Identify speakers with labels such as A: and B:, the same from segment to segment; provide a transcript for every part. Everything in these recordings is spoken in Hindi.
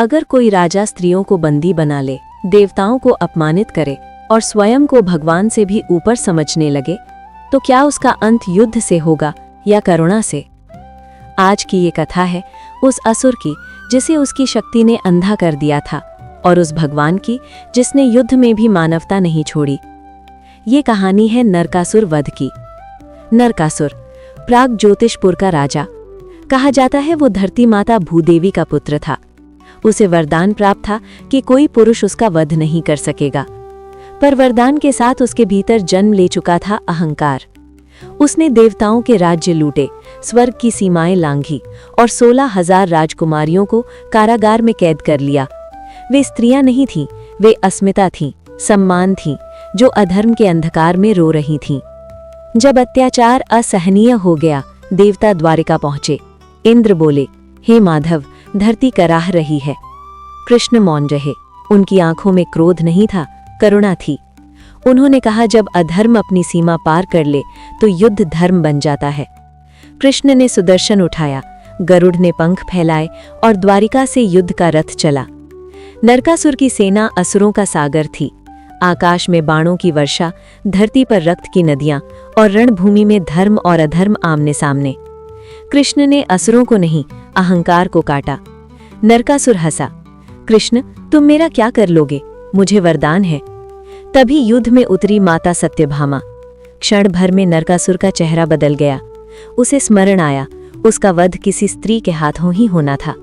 A: अगर कोई राजा स्त्रियों को बंदी बना ले, देवताओं को अपमानित करे और स्वयं को भगवान से भी ऊपर समझने लगे, तो क्या उसका अंत युद्ध से होगा या करुणा से? आज की ये कथा है उस असुर की जिसे उसकी शक्ति ने अंधा कर दिया था, और उस भगवान की जिसने युद्ध में भी मानवता नहीं छोड़ी। ये कहानी है नरकासुर वध की। नरकासुर प्राग ज्योतिषपुर का राजा कहा जाता है। वो धरती माता भूदेवी का पुत्र था। उसे वरदान प्राप्त था कि कोई पुरुष उसका वध नहीं कर सकेगा, पर वरदान के साथ उसके भीतर जन्म ले चुका था अहंकार। उसने देवताओं के राज्य लूटे, स्वर्ग की सीमाएं लांघी और 16,000 राजकुमारियों को कारागार में कैद कर लिया। वे स्त्रियां नहीं थीं, वे अस्मिता थीं, सम्मान थीं, जो अधर्म के अंधकार में रो रही थीं। जब अत्याचार असहनीय हो गया, देवता द्वारिका पहुंचे। इंद्र बोले, हे माधव, धरती कराह रही है। कृष्ण मौन रहे। उनकी आंखों में क्रोध नहीं था, करुणा थी। उन्होंने कहा, जब अधर्म अपनी सीमा पार कर ले तो युद्ध धर्म बन जाता है। कृष्ण ने सुदर्शन उठाया, गरुड़ ने पंख फैलाए और द्वारिका से युद्ध का रथ चला। नरकासुर की सेना असुरों का सागर थी। आकाश में बाणों की वर्षा, धरती पर रक्त की नदियां और रणभूमि में धर्म और अधर्म आमने सामने। कृष्ण ने असुरों को नहीं, अहंकार को काटा। नरकासुर हंसा, कृष्ण, तुम मेरा क्या कर लोगे? मुझे वरदान है। तभी युद्ध में उतरी माता सत्यभामा। क्षण भर में नरकासुर का चेहरा बदल गया। उसे स्मरण आया, उसका वध किसी स्त्री के हाथों ही होना था।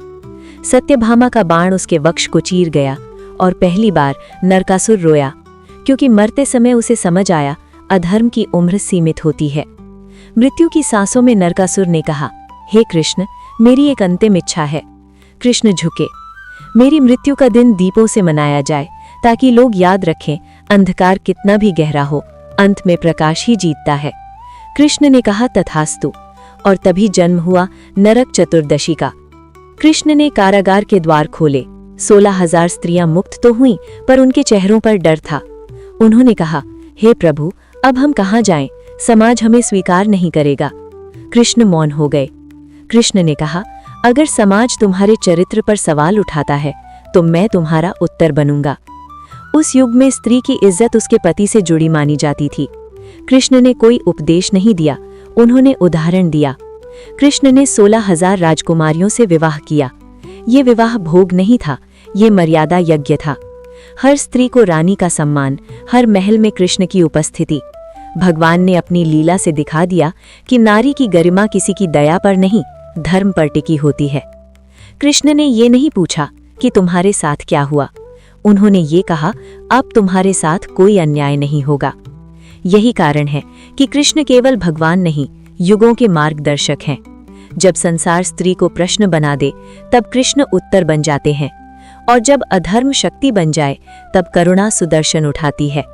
A: सत्यभामा का बाण उसके वक्ष को चीर गया और पहली बार नरकासुर रोया, क्योंकि मरते समय उसे समझ आया अधर्म की उम्र सीमित होती है। मृत्यु की सांसों में नरकासुर ने कहा, हे कृष्ण, मेरी एक अंतिम इच्छा है। कृष्ण झुके, मेरी मृत्यु का दिन दीपों से मनाया जाए, ताकि लोग याद रखें अंधकार कितना भी गहरा हो, अंत में प्रकाश ही जीतता है। कृष्ण ने कहा, तथास्तु। और तभी जन्म हुआ नरक चतुर्दशी का। कृष्ण ने कारागार के द्वार खोले। 16,000 स्त्रियां मुक्त तो हुईं, पर उनके चेहरों पर डर था। उन्होंने कहा, हे प्रभु, अब हम कहाँ जाएं? समाज हमें स्वीकार नहीं करेगा। कृष्ण मौन हो गए। कृष्ण ने कहा, अगर समाज तुम्हारे चरित्र पर सवाल उठाता है तो मैं तुम्हारा उत्तर बनूंगा। उस युग में स्त्री की इज्जत उसके पति से जुड़ी मानी जाती थी। कृष्ण ने कोई उपदेश नहीं दिया, उन्होंने उदाहरण दिया। कृष्ण ने 16,000 राजकुमारियों से विवाह किया। ये विवाह भोग नहीं था, ये मर्यादा यज्ञ था। हर स्त्री को रानी का सम्मान, हर महल में कृष्ण की उपस्थिति। भगवान ने अपनी लीला से दिखा दिया कि नारी की गरिमा किसी की दया पर नहीं, धर्म पर टिकी होती है। कृष्ण ने ये नहीं पूछा कि तुम्हारे साथ क्या हुआ। उन्होंने ये कहा, अब तुम्हारे साथ कोई अन्याय नहीं होगा। यही कारण है कि कृष्ण केवल भगवान नहीं, युगों के मार्गदर्शक हैं। जब संसार स्त्री को प्रश्न बना दे, तब कृष्ण उत्तर बन जाते हैं, और जब अधर्म शक्ति बन जाए, तब करुणा सुदर्शन उठाती है।